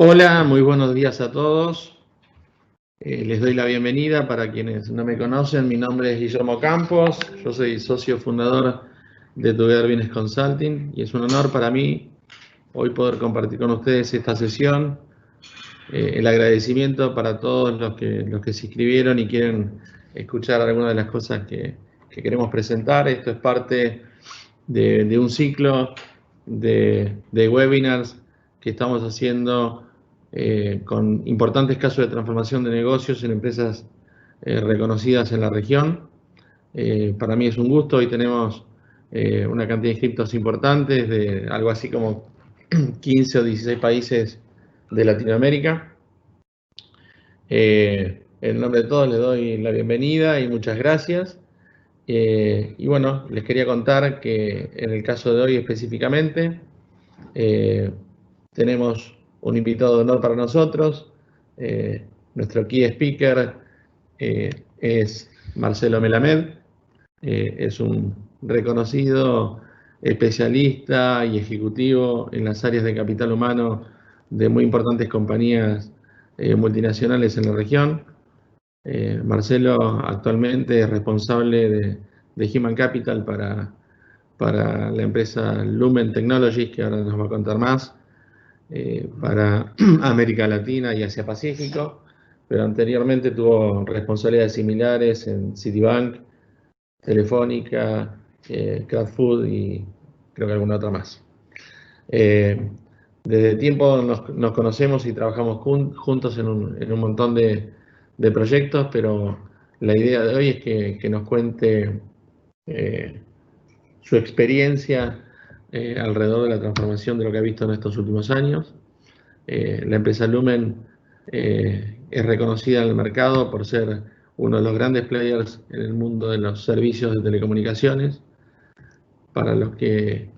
Hola, muy buenos días a todos. Les doy la bienvenida para quienes no me conocen. Mi nombre es Guillermo Campos, yo soy socio fundador de Together Business Consulting y es un honor para mí hoy poder compartir con ustedes esta sesión. El agradecimiento para todos los que se inscribieron y quieren escuchar algunas de las cosas que queremos presentar. Esto es parte de un ciclo de webinars que estamos haciendo con importantes casos de transformación de negocios en empresas reconocidas en la región. Para mí es un gusto. Hoy tenemos una cantidad de inscriptos importantes de algo así como 15 o 16 países de Latinoamérica. En nombre de todos les doy la bienvenida y muchas gracias. Y bueno, les quería contar que en el caso de hoy específicamente tenemos un invitado de honor para nosotros. Nuestro key speaker es Marcelo Melamed. Es un reconocido especialista y ejecutivo en las áreas de capital humano de muy importantes compañías multinacionales en la región. Marcelo actualmente es responsable de Human Capital para la empresa Lumen Technologies, que ahora nos va a contar más, para América Latina y Asia Pacífico, pero anteriormente tuvo responsabilidades similares en Citibank, Telefónica, Kraftfood y creo que alguna otra más. Desde tiempo nos conocemos y trabajamos juntos en un montón de proyectos, pero la idea de hoy es que nos cuente su experiencia alrededor de la transformación de lo que ha visto en estos últimos años. La empresa Lumen es reconocida en el mercado por ser uno de los grandes players en el mundo de los servicios de telecomunicaciones. Para los que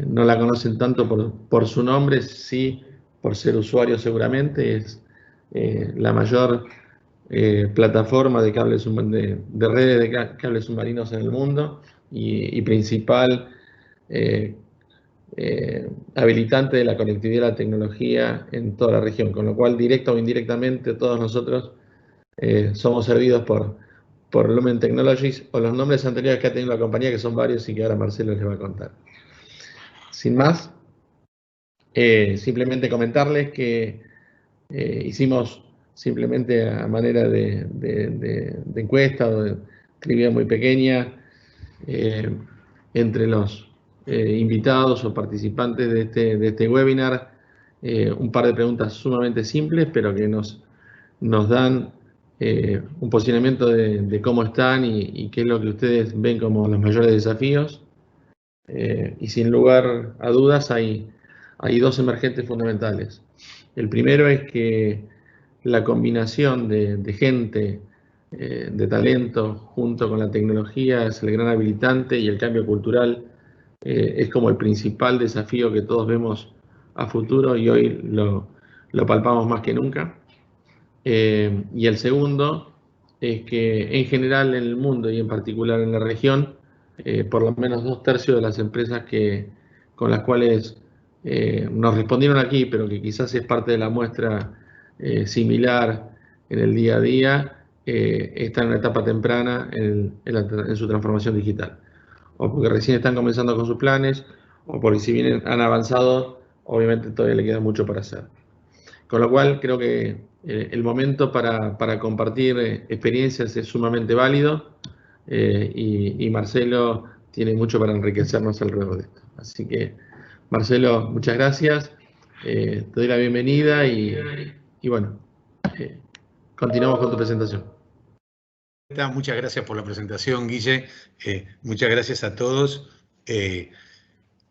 no la conocen tanto por su nombre, sí por ser usuario seguramente, es la mayor plataforma de cables de redes de cables submarinos en el mundo y principal habilitante de la conectividad y la tecnología en toda la región, con lo cual directa o indirectamente todos nosotros somos servidos por Lumen Technologies o los nombres anteriores que ha tenido la compañía, que son varios y que ahora Marcelo les va a contar. Sin más, simplemente comentarles que hicimos simplemente a manera de encuesta o de trivia muy pequeña entre los invitados o participantes de este webinar, un par de preguntas sumamente simples, pero que nos dan un posicionamiento de cómo están y qué es lo que ustedes ven como los mayores desafíos. Y sin lugar a dudas hay dos emergentes fundamentales. El primero es que la combinación de gente, de talento, junto con la tecnología es el gran habilitante y el cambio cultural es como el principal desafío que todos vemos a futuro y hoy lo palpamos más que nunca. Y el segundo es que en general en el mundo y en particular en la región, por lo menos 2/3 de las empresas con las cuales nos respondieron aquí, pero que quizás es parte de la muestra similar en el día a día, están en una etapa temprana en su transformación digital. O porque recién están comenzando con sus planes, o porque si bien han avanzado, obviamente todavía le queda mucho para hacer. Con lo cual creo que el momento para compartir experiencias es sumamente válido y Marcelo tiene mucho para enriquecernos alrededor de esto. Así que, Marcelo, muchas gracias. Te doy la bienvenida y bueno, continuamos con tu presentación. Muchas gracias por la presentación, Guille. Muchas gracias a todos.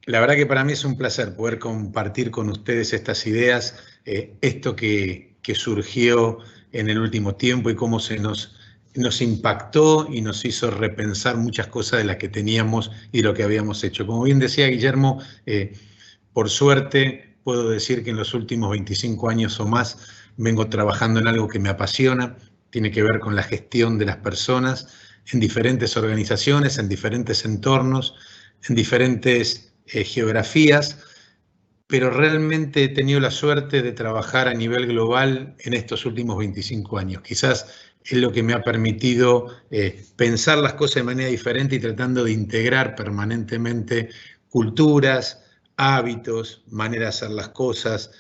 La verdad que para mí es un placer poder compartir con ustedes estas ideas, esto que surgió en el último tiempo y cómo nos impactó y nos hizo repensar muchas cosas de las que teníamos y de lo que habíamos hecho. Como bien decía Guillermo, por suerte puedo decir que en los últimos 25 años o más vengo trabajando en algo que me apasiona, tiene que ver con la gestión de las personas en diferentes organizaciones, en diferentes entornos, en diferentes geografías, pero realmente he tenido la suerte de trabajar a nivel global en estos últimos 25 años. Quizás es lo que me ha permitido pensar las cosas de manera diferente y tratando de integrar permanentemente culturas, hábitos, manera de hacer las cosas,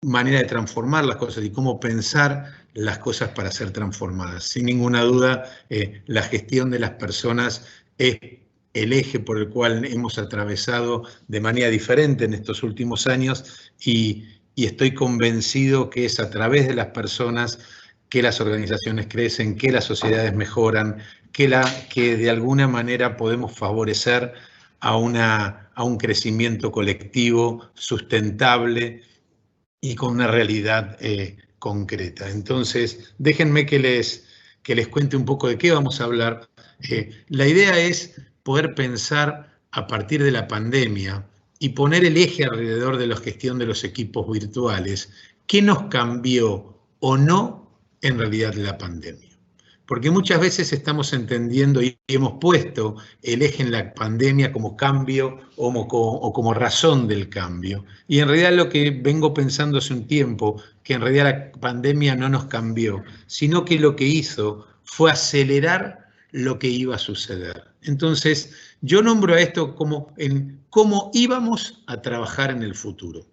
manera de transformar las cosas y cómo pensar las cosas para ser transformadas. Sin ninguna duda, la gestión de las personas es el eje por el cual hemos atravesado de manera diferente en estos últimos años y estoy convencido que es a través de las personas que las organizaciones crecen, que las sociedades mejoran, que de alguna manera podemos favorecer a un crecimiento colectivo sustentable y con una realidad concreta. Entonces, déjenme que les cuente un poco de qué vamos a hablar. La idea es poder pensar a partir de la pandemia y poner el eje alrededor de la gestión de los equipos virtuales. ¿Qué nos cambió o no en realidad la pandemia? Porque muchas veces estamos entendiendo y hemos puesto el eje en la pandemia como cambio o como razón del cambio. Y en realidad lo que vengo pensando hace un tiempo, que en realidad la pandemia no nos cambió, sino que lo que hizo fue acelerar lo que iba a suceder. Entonces, yo nombro a esto como en cómo íbamos a trabajar en el futuro.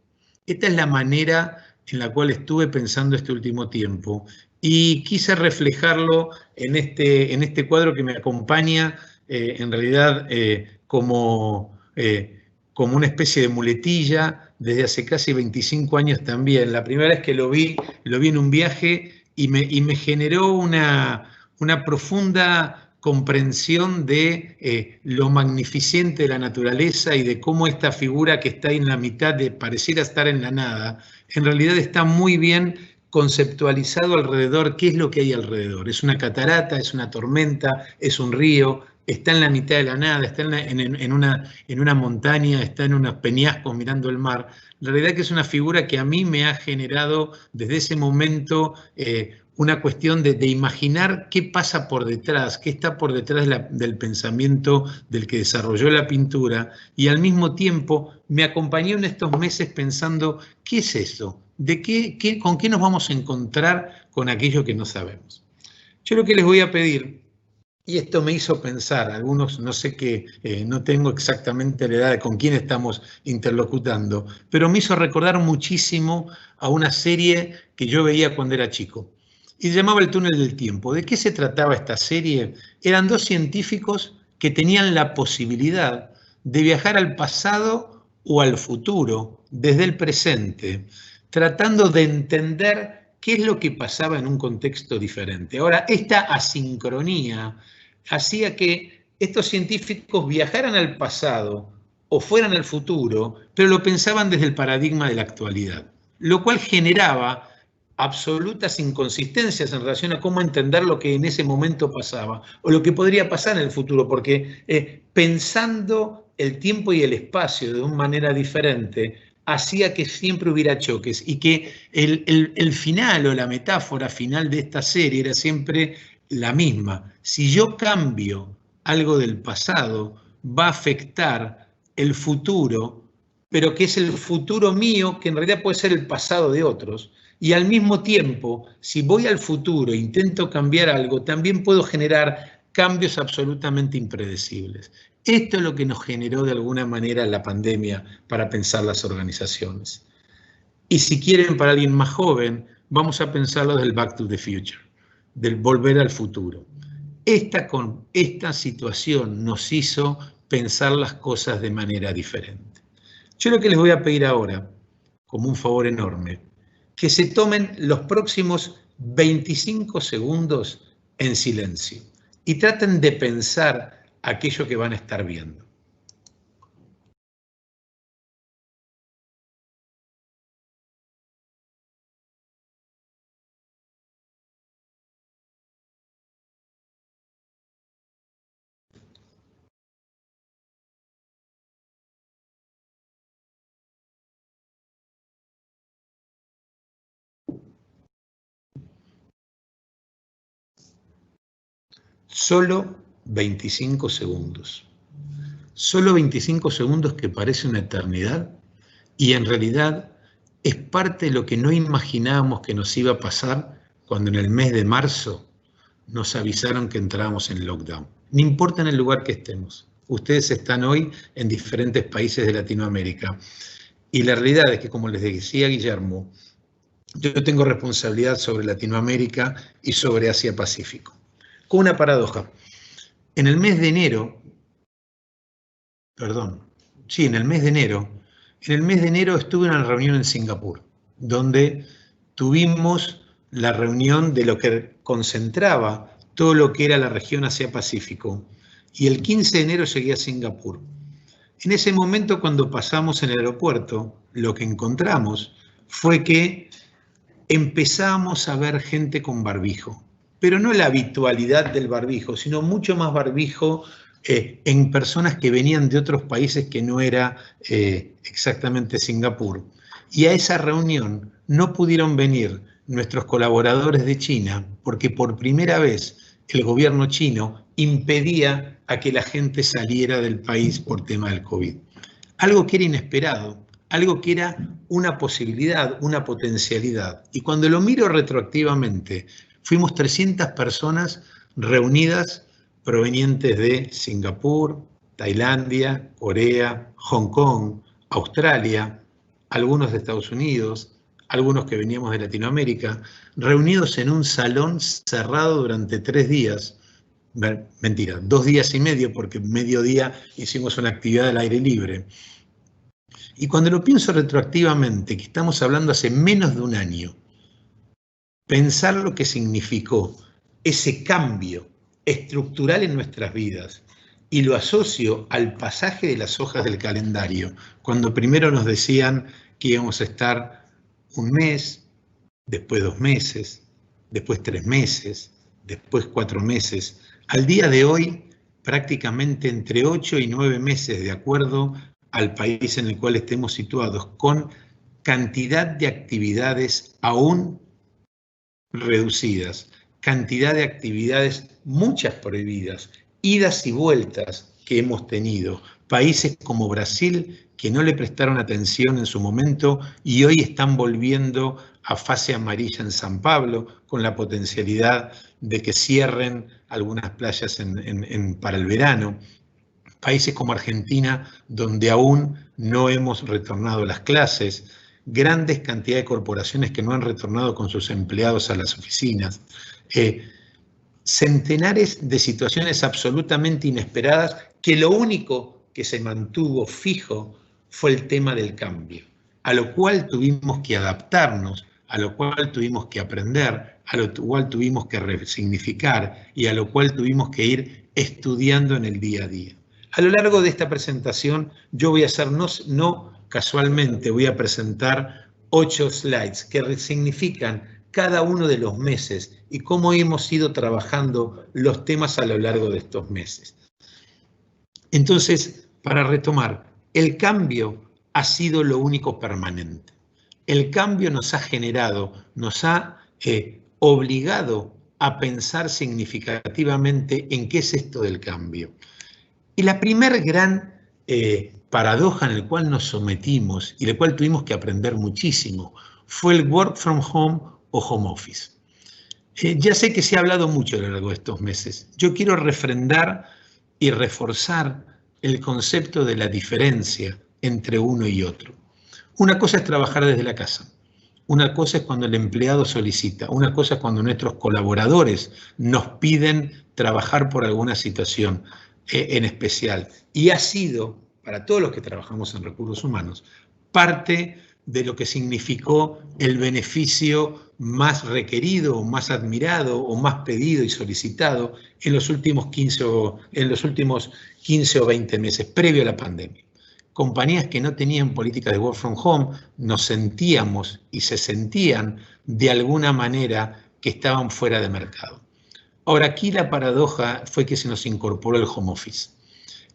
Esta es la manera en la cual estuve pensando este último tiempo y quise reflejarlo en este cuadro que me acompaña en realidad como una especie de muletilla desde hace casi 25 años también. La primera vez que lo vi en un viaje y me generó una profunda comprensión de lo magnificente de la naturaleza y de cómo esta figura que está en la mitad de pareciera estar en la nada, en realidad está muy bien conceptualizado alrededor, qué es lo que hay alrededor. Es una catarata, es una tormenta, es un río, está en la mitad de la nada, está en una montaña, está en unos peñascos mirando el mar. La realidad es que es una figura que a mí me ha generado desde ese momento una cuestión de imaginar qué pasa por detrás, qué está por detrás del pensamiento del que desarrolló la pintura, y al mismo tiempo me acompañó en estos meses pensando, ¿qué es eso? ¿Con qué nos vamos a encontrar con aquello que no sabemos? Yo lo que les voy a pedir, y esto me hizo pensar, algunos no sé qué, no tengo exactamente la edad de con quién estamos interlocutando, pero me hizo recordar muchísimo a una serie que yo veía cuando era chico. Y se llamaba El túnel del tiempo. ¿De qué se trataba esta serie? Eran dos científicos que tenían la posibilidad de viajar al pasado o al futuro desde el presente, tratando de entender qué es lo que pasaba en un contexto diferente. Ahora, esta asincronía hacía que estos científicos viajaran al pasado o fueran al futuro, pero lo pensaban desde el paradigma de la actualidad, lo cual generaba absolutas inconsistencias en relación a cómo entender lo que en ese momento pasaba o lo que podría pasar en el futuro, porque pensando el tiempo y el espacio de una manera diferente hacía que siempre hubiera choques y que el final o la metáfora final de esta serie era siempre la misma. Si yo cambio algo del pasado, va a afectar el futuro, pero que es el futuro mío, que en realidad puede ser el pasado de otros. Y al mismo tiempo, si voy al futuro e intento cambiar algo, también puedo generar cambios absolutamente impredecibles. Esto es lo que nos generó de alguna manera la pandemia para pensar las organizaciones. Y si quieren, para alguien más joven, vamos a pensarlo del Back to the Future, del volver al futuro. Esta situación nos hizo pensar las cosas de manera diferente. Yo lo que les voy a pedir ahora, como un favor enorme, que se tomen los próximos 25 segundos en silencio y traten de pensar aquello que van a estar viendo. Solo 25 segundos. Solo 25 segundos que parece una eternidad, Y en realidad es parte de lo que no imaginábamos que nos iba a pasar cuando en el mes de marzo nos avisaron que entrábamos en lockdown. No importa en el lugar que estemos. Ustedes están hoy en diferentes países de Latinoamérica. Y la realidad es que, como les decía Guillermo, yo tengo responsabilidad sobre Latinoamérica y sobre Asia-Pacífico. Con una paradoja. En el mes de enero, en el mes de enero estuve en una reunión en Singapur, donde tuvimos la reunión de lo que concentraba todo lo que era la región Asia-Pacífico. Y el 15 de enero llegué a Singapur. En ese momento, cuando pasamos en el aeropuerto, lo que encontramos fue que empezamos a ver gente con barbijo, pero no la habitualidad del barbijo, sino mucho más barbijo en personas que venían de otros países que no era exactamente Singapur. Y a esa reunión no pudieron venir nuestros colaboradores de China porque por primera vez el gobierno chino impedía a que la gente saliera del país por tema del COVID. Algo que era inesperado, algo que era una posibilidad, una potencialidad. Y cuando lo miro retroactivamente, fuimos 300 personas reunidas provenientes de Singapur, Tailandia, Corea, Hong Kong, Australia, algunos de Estados Unidos, algunos que veníamos de Latinoamérica, reunidos en un salón cerrado durante 3 días, mentira, 2 días y medio, porque mediodía hicimos una actividad al aire libre. Y cuando lo pienso retroactivamente, que estamos hablando hace menos de un año, pensar lo que significó ese cambio estructural en nuestras vidas y lo asocio al pasaje de las hojas del calendario, cuando primero nos decían que íbamos a estar un mes, después 2 meses, después 3 meses, después 4 meses. Al día de hoy, prácticamente entre 8 y 9 meses, de acuerdo al país en el cual estemos situados, con cantidad de actividades aún reducidas, cantidad de actividades, muchas prohibidas, idas y vueltas que hemos tenido. Países como Brasil que no le prestaron atención en su momento y hoy están volviendo a fase amarilla en San Pablo, con la potencialidad de que cierren algunas playas para el verano. Países como Argentina, donde aún no hemos retornado las clases, grandes cantidades de corporaciones que no han retornado con sus empleados a las oficinas, centenares de situaciones absolutamente inesperadas que lo único que se mantuvo fijo fue el tema del cambio, a lo cual tuvimos que adaptarnos, a lo cual tuvimos que aprender, a lo cual tuvimos que resignificar y a lo cual tuvimos que ir estudiando en el día a día. A lo largo de esta presentación yo voy a hacer, no casualmente, voy a presentar 8 slides que resignifican cada uno de los meses y cómo hemos ido trabajando los temas a lo largo de estos meses. Entonces, para retomar, el cambio ha sido lo único permanente. El cambio nos ha generado, nos ha obligado a pensar significativamente en qué es esto del cambio. Y la primer gran paradoja en la cual nos sometimos y la cual tuvimos que aprender muchísimo fue el work from home o home office. Ya sé que se ha hablado mucho a lo largo de estos meses. Yo quiero refrendar y reforzar el concepto de la diferencia entre uno y otro. Una cosa es trabajar desde la casa. Una cosa es cuando el empleado solicita. Una cosa es cuando nuestros colaboradores nos piden trabajar por alguna situación en especial. Y ha sido, para todos los que trabajamos en recursos humanos, parte de lo que significó el beneficio más requerido, o más admirado, o más pedido y solicitado en los últimos 15 o 20 meses, previo a la pandemia. Compañías que no tenían políticas de work from home, nos sentíamos y se sentían de alguna manera que estaban fuera de mercado. Ahora, aquí la paradoja fue que se nos incorporó el home office.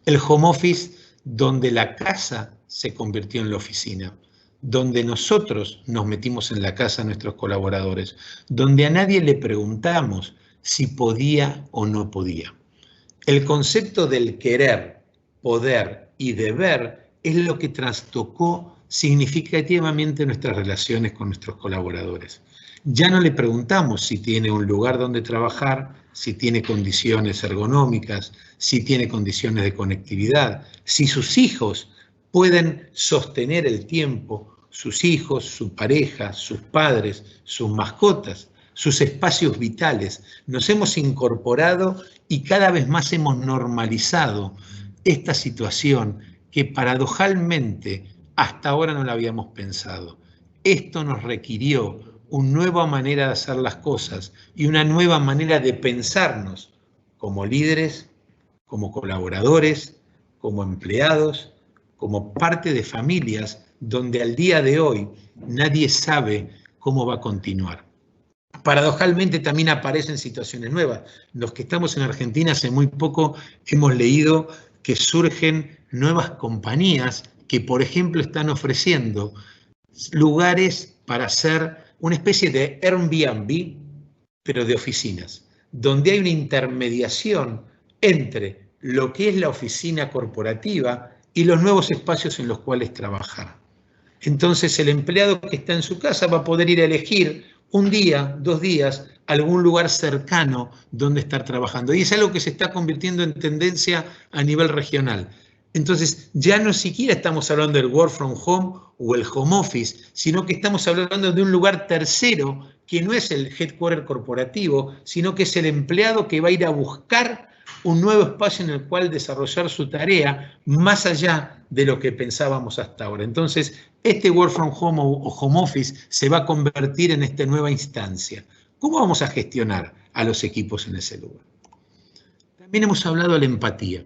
El home office donde la casa se convirtió en la oficina, donde nosotros nos metimos en la casa a nuestros colaboradores, donde a nadie le preguntamos si podía o no podía. El concepto del querer, poder y deber es lo que trastocó significativamente nuestras relaciones con nuestros colaboradores. Ya no le preguntamos si tiene un lugar donde trabajar, si tiene condiciones ergonómicas, si tiene condiciones de conectividad, si sus hijos pueden sostener el tiempo, sus hijos, su pareja, sus padres, sus mascotas, sus espacios vitales. Nos hemos incorporado y cada vez más hemos normalizado esta situación que paradojalmente hasta ahora no la habíamos pensado. Esto nos requirió una nueva manera de hacer las cosas y una nueva manera de pensarnos como líderes, como colaboradores, como empleados, como parte de familias donde al día de hoy nadie sabe cómo va a continuar. Paradojalmente también aparecen situaciones nuevas. Los que estamos en Argentina hace muy poco hemos leído que surgen nuevas compañías que, por ejemplo, están ofreciendo lugares para hacer una especie de Airbnb, pero de oficinas, donde hay una intermediación entre lo que es la oficina corporativa y los nuevos espacios en los cuales trabajar. Entonces el empleado que está en su casa va a poder ir a elegir un día, 2 días, algún lugar cercano donde estar trabajando. Y es algo que se está convirtiendo en tendencia a nivel regional. Entonces ya no siquiera estamos hablando del work from home o el home office, sino que estamos hablando de un lugar tercero que no es el headquarter corporativo, sino que es el empleado que va a ir a buscar un nuevo espacio en el cual desarrollar su tarea más allá de lo que pensábamos hasta ahora. Entonces, este work from home o home office se va a convertir en esta nueva instancia. ¿Cómo vamos a gestionar a los equipos en ese lugar? También hemos hablado de la empatía.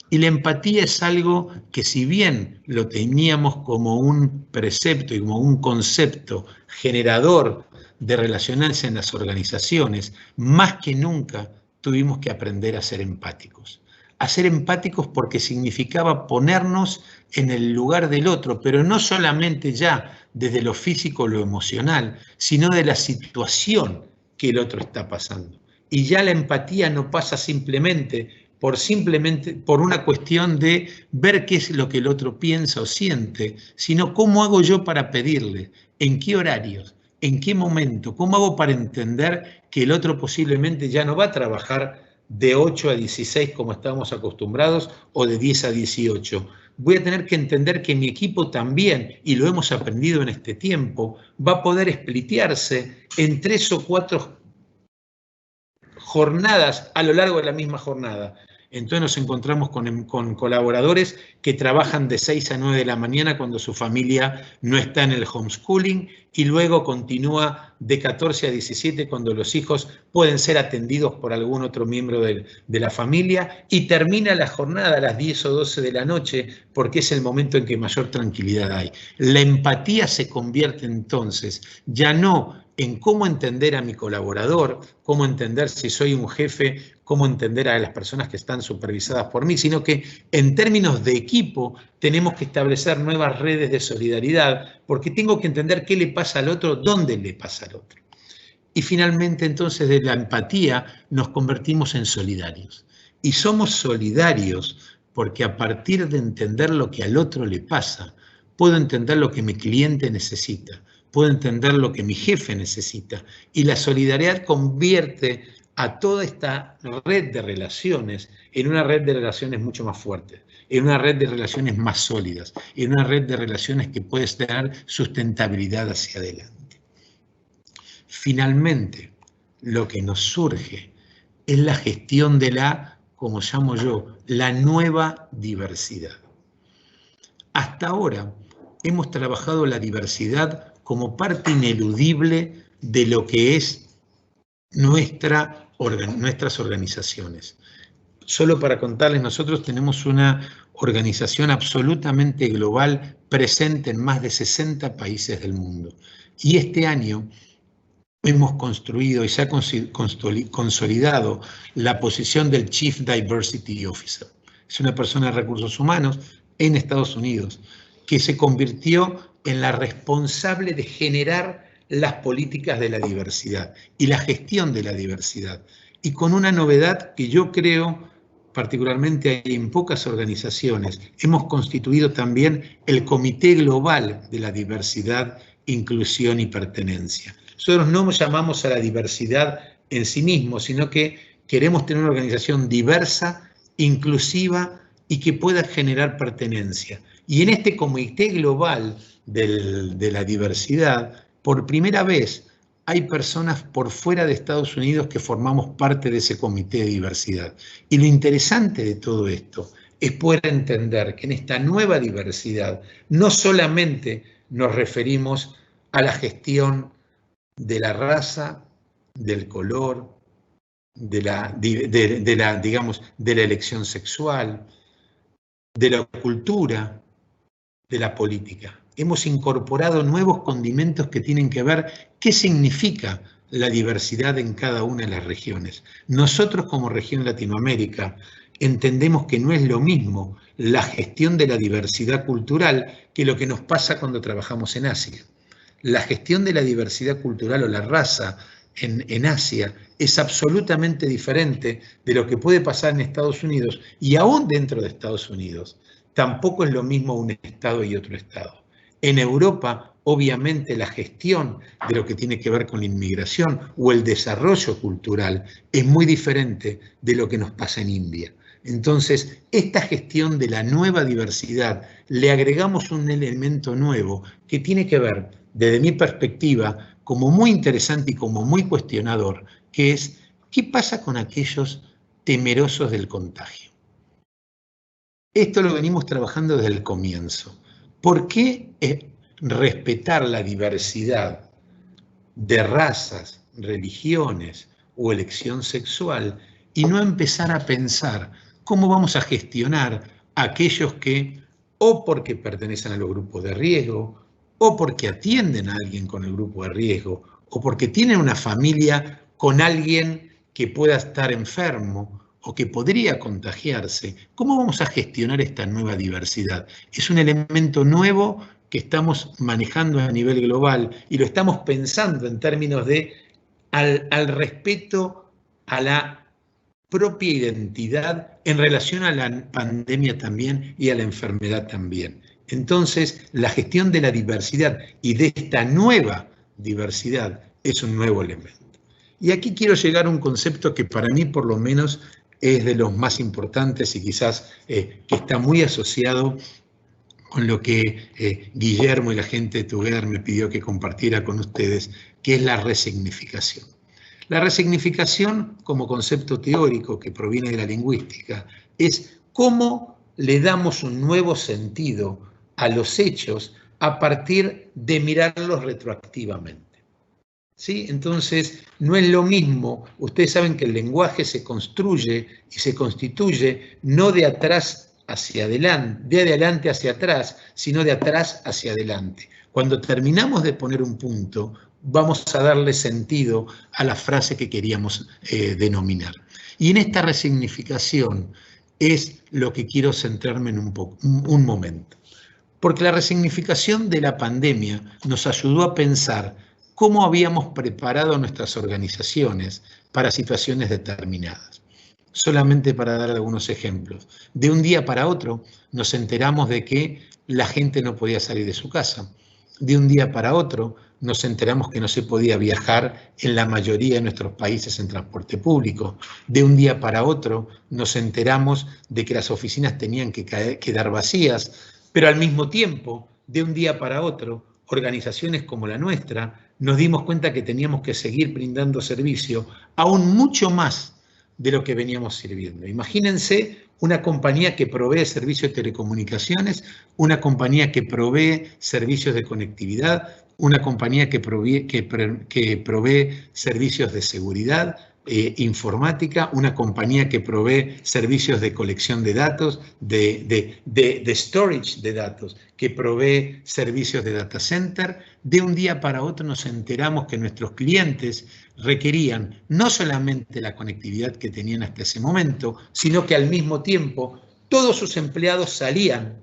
Y la empatía es algo que, si bien lo teníamos como un precepto y como un concepto generador de relacionarse en las organizaciones, más que nunca tuvimos que aprender a ser empáticos. A ser empáticos porque significaba ponernos en el lugar del otro, pero no solamente ya desde lo físico o lo emocional, sino de la situación que el otro está pasando. Y ya la empatía no pasa simplemente por una cuestión de ver qué es lo que el otro piensa o siente, sino cómo hago yo para pedirle, en qué horarios, en qué momento, cómo hago para entender que el otro posiblemente ya no va a trabajar de 8 a 16 como estábamos acostumbrados o de 10 a 18. Voy a tener que entender que mi equipo también, y lo hemos aprendido en este tiempo, va a poder splitearse en 3 o 4 jornadas a lo largo de la misma jornada. Entonces nos encontramos con colaboradores que trabajan de 6 a 9 de la mañana cuando su familia no está en el homeschooling y luego continúa de 14 a 17 cuando los hijos pueden ser atendidos por algún otro miembro de la familia y termina la jornada a las 10 o 12 de la noche porque es el momento en que mayor tranquilidad hay. La empatía se convierte entonces ya no en cómo entender a mi colaborador, cómo entender si soy un jefe, cómo entender a las personas que están supervisadas por mí, sino que en términos de equipo tenemos que establecer nuevas redes de solidaridad porque tengo que entender qué le pasa al otro, dónde le pasa al otro. Y finalmente entonces de la empatía nos convertimos en solidarios. Y somos solidarios porque a partir de entender lo que al otro le pasa, puedo entender lo que mi cliente necesita, puedo entender lo que mi jefe necesita. Y la solidaridad convierte a toda esta red de relaciones en una red de relaciones mucho más fuerte, en una red de relaciones más sólidas, en una red de relaciones que puede tener sustentabilidad hacia adelante. Finalmente, lo que nos surge es la gestión de la, como llamo yo, la nueva diversidad. Hasta ahora hemos trabajado la diversidad como parte ineludible de lo que es nuestras organizaciones. Solo para contarles, nosotros tenemos una organización absolutamente global presente en más de 60 países del mundo. Y este año hemos construido y se ha consolidado la posición del Chief Diversity Officer. Es una persona de recursos humanos en Estados Unidos que se convirtió en la responsable de generar las políticas de la diversidad y la gestión de la diversidad. Y con una novedad que yo creo particularmente en pocas organizaciones, hemos constituido también el Comité Global de la Diversidad, Inclusión y Pertenencia. Nosotros no llamamos a la diversidad en sí mismo, sino que queremos tener una organización diversa, inclusiva y que pueda generar pertenencia. Y en este Comité Global de la Diversidad, por primera vez, hay personas por fuera de Estados Unidos que formamos parte de ese comité de diversidad. Y lo interesante de todo esto es poder entender que en esta nueva diversidad no solamente nos referimos a la gestión de la raza, del color, de la elección sexual, de la cultura, de la política. Hemos incorporado nuevos condimentos que tienen que ver qué significa la diversidad en cada una de las regiones. Nosotros como región Latinoamérica entendemos que no es lo mismo la gestión de la diversidad cultural que lo que nos pasa cuando trabajamos en Asia. La gestión de la diversidad cultural o la raza en Asia es absolutamente diferente de lo que puede pasar en Estados Unidos, y aún dentro de Estados Unidos tampoco es lo mismo un estado y otro estado. En Europa, obviamente, la gestión de lo que tiene que ver con la inmigración o el desarrollo cultural es muy diferente de lo que nos pasa en India. Entonces, esta gestión de la nueva diversidad, le agregamos un elemento nuevo que tiene que ver, desde mi perspectiva, como muy interesante y como muy cuestionador, que es, ¿qué pasa con aquellos temerosos del contagio? Esto lo venimos trabajando desde el comienzo. ¿Por qué respetar la diversidad de razas, religiones o elección sexual y no empezar a pensar cómo vamos a gestionar a aquellos que, o porque pertenecen a los grupos de riesgo, o porque atienden a alguien con el grupo de riesgo, o porque tienen una familia con alguien que pueda estar enfermo o que podría contagiarse? ¿Cómo vamos a gestionar esta nueva diversidad? Es un elemento nuevo que estamos manejando a nivel global y lo estamos pensando en términos de al respeto a la propia identidad en relación a la pandemia también y a la enfermedad también. Entonces, la gestión de la diversidad y de esta nueva diversidad es un nuevo elemento. Y aquí quiero llegar a un concepto que para mí, por lo menos, es de los más importantes y quizás que está muy asociado con lo que Guillermo y la gente de Together me pidió que compartiera con ustedes, que es la resignificación. La resignificación, como concepto teórico que proviene de la lingüística, es cómo le damos un nuevo sentido a los hechos a partir de mirarlos retroactivamente. ¿Sí? Entonces, no es lo mismo. Ustedes saben que el lenguaje se construye y se constituye no de atrás hacia adelante, de adelante hacia atrás, sino de atrás hacia adelante. Cuando terminamos de poner un punto, vamos a darle sentido a la frase que queríamos denominar. Y en esta resignificación es lo que quiero centrarme en un momento. Porque la resignificación de la pandemia nos ayudó a pensar cómo habíamos preparado nuestras organizaciones para situaciones determinadas. Solamente para dar algunos ejemplos. De un día para otro nos enteramos de que la gente no podía salir de su casa. De un día para otro nos enteramos que no se podía viajar en la mayoría de nuestros países en transporte público. De un día para otro nos enteramos de que las oficinas tenían que quedar vacías, pero al mismo tiempo, de un día para otro, organizaciones como la nuestra, nos dimos cuenta que teníamos que seguir brindando servicio aún mucho más de lo que veníamos sirviendo. Imagínense una compañía que provee servicios de telecomunicaciones, una compañía que provee servicios de conectividad, una compañía que provee servicios de seguridad informática, una compañía que provee servicios de colección de datos, de storage de datos, que provee servicios de data center. De un día para otro nos enteramos que nuestros clientes requerían no solamente la conectividad que tenían hasta ese momento, sino que al mismo tiempo todos sus empleados salían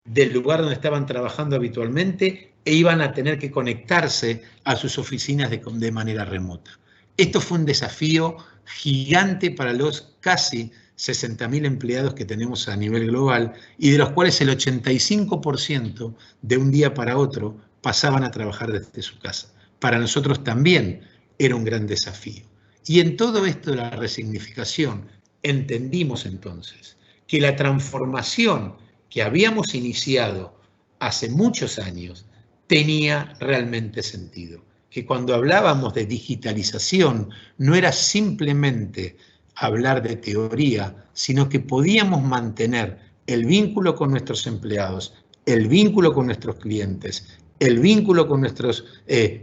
del lugar donde estaban trabajando habitualmente e iban a tener que conectarse a sus oficinas de manera remota. Esto fue un desafío gigante para los casi 60.000 empleados que tenemos a nivel global y de los cuales el 85% de un día para otro pasaban a trabajar desde su casa. Para nosotros también era un gran desafío. Y en todo esto de la resignificación, entendimos entonces que la transformación que habíamos iniciado hace muchos años tenía realmente sentido. Que cuando hablábamos de digitalización no era simplemente hablar de teoría, sino que podíamos mantener el vínculo con nuestros empleados, el vínculo con nuestros clientes, el vínculo con nuestros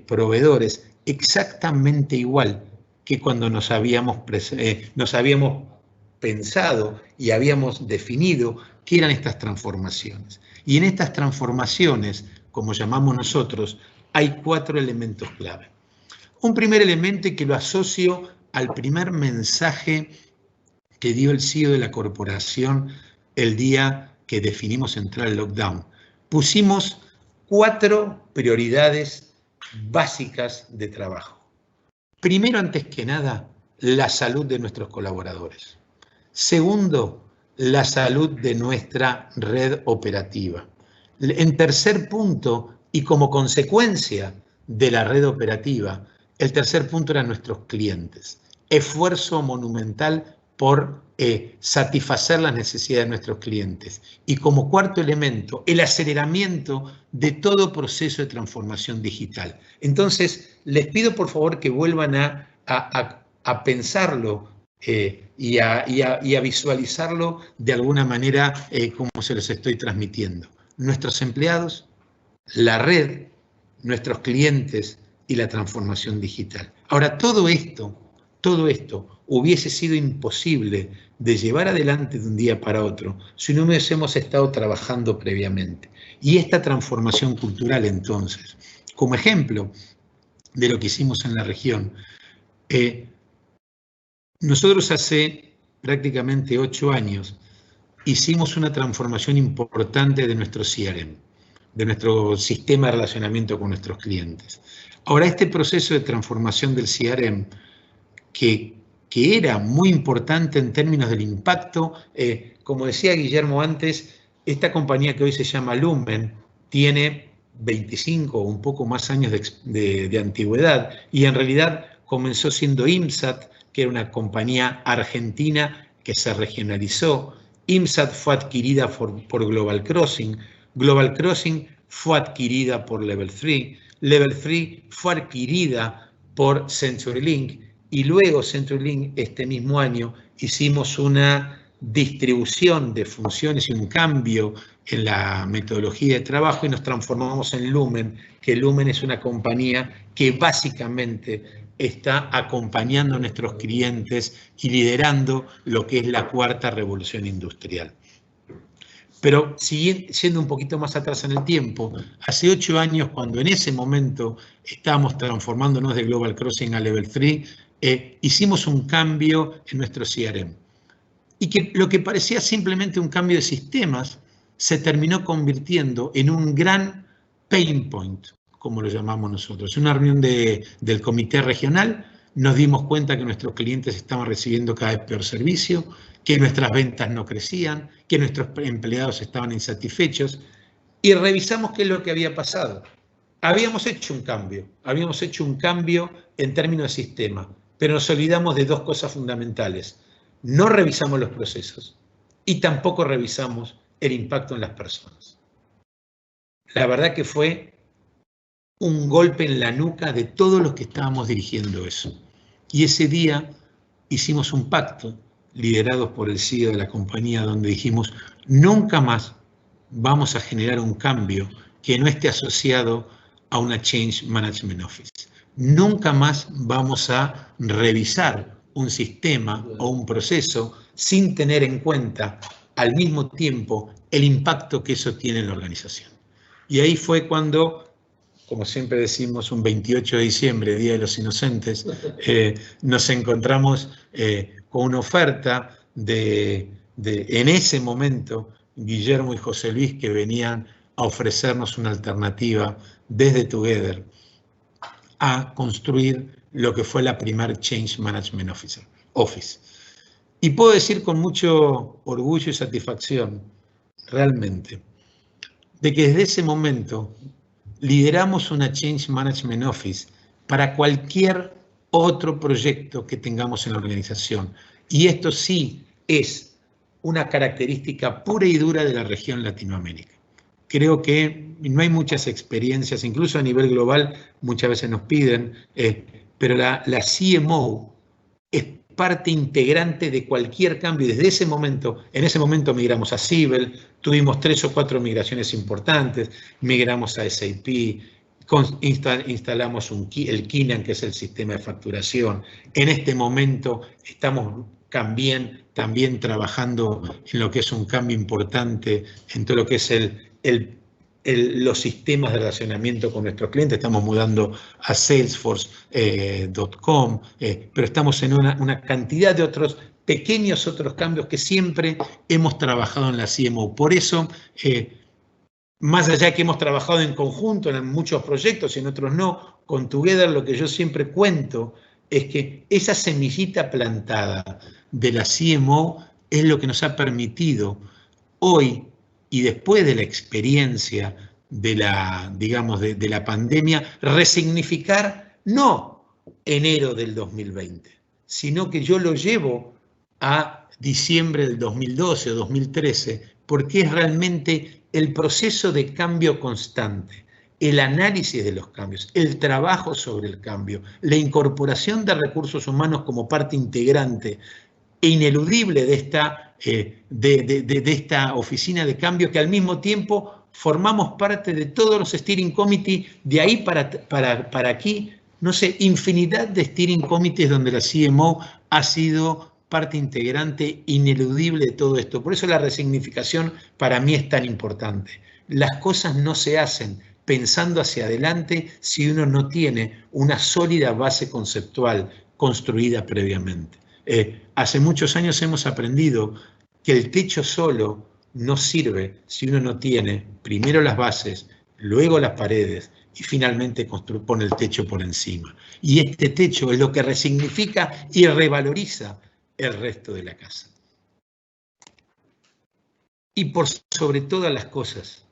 proveedores, exactamente igual que cuando nos habíamos pensado y habíamos definido qué eran estas transformaciones. Y en estas transformaciones, como llamamos nosotros, hay 4 elementos clave. Un primer elemento que lo asocio al primer mensaje que dio el CEO de la corporación el día que definimos entrar al lockdown. Pusimos 4 prioridades básicas de trabajo. Primero, antes que nada, la salud de nuestros colaboradores. Segundo, la salud de nuestra red operativa. En tercer punto, y como consecuencia de la red operativa, el tercer punto eran nuestros clientes. Esfuerzo monumental por satisfacer las necesidades de nuestros clientes. Y como cuarto elemento, el aceleramiento de todo proceso de transformación digital. Entonces, les pido por favor que vuelvan a pensarlo y a visualizarlo de alguna manera como se los estoy transmitiendo. Nuestros empleados, la red, nuestros clientes y la transformación digital. Ahora, todo esto hubiese sido imposible de llevar adelante de un día para otro si no hubiésemos estado trabajando previamente. Y esta transformación cultural, entonces, como ejemplo de lo que hicimos en la región, nosotros hace prácticamente 8 años hicimos una transformación importante de nuestro CRM, de nuestro sistema de relacionamiento con nuestros clientes. Ahora, este proceso de transformación del CRM, que era muy importante en términos del impacto, como decía Guillermo antes, esta compañía que hoy se llama Lumen tiene 25 o un poco más años de antigüedad y en realidad comenzó siendo IMSAT, que era una compañía argentina que se regionalizó. IMSAT fue adquirida por Global Crossing. Global Crossing fue adquirida por Level 3. Level 3 fue adquirida por CenturyLink. Y luego CenturyLink este mismo año hicimos una distribución de funciones y un cambio en la metodología de trabajo y nos transformamos en Lumen, que Lumen es una compañía que básicamente está acompañando a nuestros clientes y liderando lo que es la 4ª revolución industrial. Pero siendo un poquito más atrás en el tiempo, hace 8 años, cuando en ese momento estábamos transformándonos de Global Crossing a Level 3, hicimos un cambio en nuestro CRM. Y que lo que parecía simplemente un cambio de sistemas se terminó convirtiendo en un gran pain point, como lo llamamos nosotros. En una reunión del comité regional nos dimos cuenta que nuestros clientes estaban recibiendo cada vez peor servicio, que nuestras ventas no crecían, que nuestros empleados estaban insatisfechos y revisamos qué es lo que había pasado. Habíamos hecho un cambio en términos de sistema, pero nos olvidamos de 2 cosas fundamentales. No revisamos los procesos y tampoco revisamos el impacto en las personas. La verdad que fue un golpe en la nuca de todos los que estábamos dirigiendo eso. Y ese día hicimos un pacto, liderados por el CEO de la compañía, donde dijimos, nunca más vamos a generar un cambio que no esté asociado a una Change Management Office. Nunca más vamos a revisar un sistema o un proceso sin tener en cuenta al mismo tiempo el impacto que eso tiene en la organización. Y ahí fue cuando, como siempre decimos, un 28 de diciembre, Día de los Inocentes, nos encontramos con una oferta en ese momento, Guillermo y José Luis, que venían a ofrecernos una alternativa desde Together a construir lo que fue la primer Change Management Office. Y puedo decir con mucho orgullo y satisfacción, realmente, de que desde ese momento lideramos una Change Management Office para cualquier otro proyecto que tengamos en la organización. Y esto sí es una característica pura y dura de la región Latinoamérica. Creo que no hay muchas experiencias, incluso a nivel global muchas veces nos piden, pero la CMO es parte integrante de cualquier cambio. Desde ese momento, en ese momento migramos a Siebel, tuvimos 3 o 4 migraciones importantes, migramos a SAP, instalamos el Kinan, que es el sistema de facturación. En este momento estamos también trabajando en lo que es un cambio importante en todo lo que es los sistemas de relacionamiento con nuestros clientes. Estamos mudando a Salesforce.com, pero estamos en una cantidad de otros cambios que siempre hemos trabajado en la CMO. Por eso, más allá que hemos trabajado en conjunto en muchos proyectos y en otros no, con Together lo que yo siempre cuento es que esa semillita plantada de la CMO es lo que nos ha permitido hoy, y después de la experiencia de la, digamos, de la pandemia, resignificar no enero del 2020, sino que yo lo llevo a diciembre del 2012 o 2013, porque es realmente el proceso de cambio constante, el análisis de los cambios, el trabajo sobre el cambio, la incorporación de recursos humanos como parte integrante e ineludible de esta oficina de cambio, que al mismo tiempo formamos parte de todos los steering committee, de ahí para aquí, no sé, infinidad de steering committees donde la CMO ha sido parte integrante ineludible de todo esto. Por eso la resignificación para mí es tan importante. Las cosas no se hacen pensando hacia adelante si uno no tiene una sólida base conceptual construida previamente. Hace muchos años hemos aprendido que el techo solo no sirve si uno no tiene primero las bases, luego las paredes y finalmente pone el techo por encima. Y este techo es lo que resignifica y revaloriza el resto de la casa. Y por sobre todas las cosas,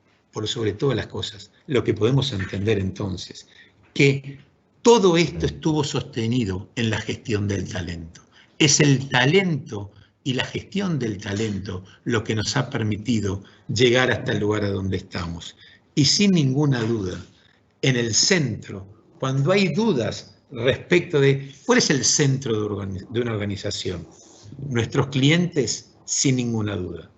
lo que podemos entender entonces, que todo esto estuvo sostenido en la gestión del talento. Es el talento y la gestión del talento lo que nos ha permitido llegar hasta el lugar a donde estamos. Y sin ninguna duda, en el centro, cuando hay dudas respecto de cuál es el centro de una organización, nuestros clientes, sin ninguna duda,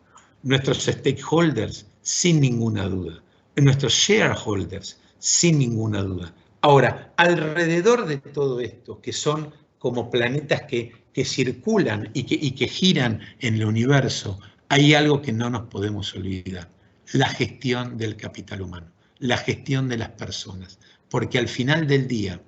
nuestros stakeholders, sin ninguna duda, nuestros shareholders, sin ninguna duda. Ahora, alrededor de todo esto, que son como planetas que circulan y que giran en el universo, hay algo que no nos podemos olvidar: la gestión del capital humano, la gestión de las personas, porque al final del día,